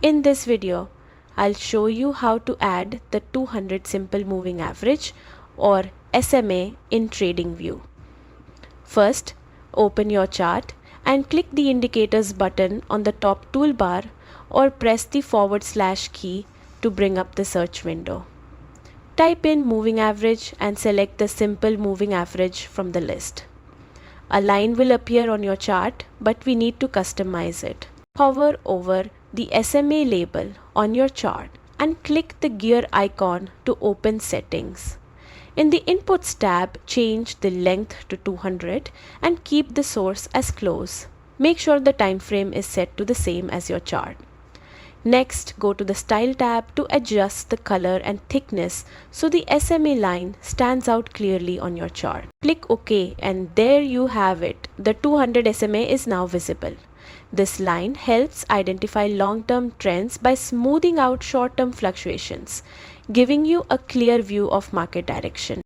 In this video, I'll show you how to add the 200 simple moving average or SMA in TradingView. First, open your chart and click the indicators button on the top toolbar or press the / key to bring up the search window. Type in moving average and select the simple moving average from the list. A line will appear on your chart, but we need to customize it. Hover over the SMA label on your chart and click the gear icon to open settings. In the Inputs tab, change the length to 200 and keep the source as close. Make sure the time frame is set to the same as your chart. Next, go to the Style tab to adjust the color and thickness so the SMA line stands out clearly on your chart. Click OK and there you have it. The 200 SMA is now visible. This line helps identify long-term trends by smoothing out short-term fluctuations, giving you a clear view of market direction.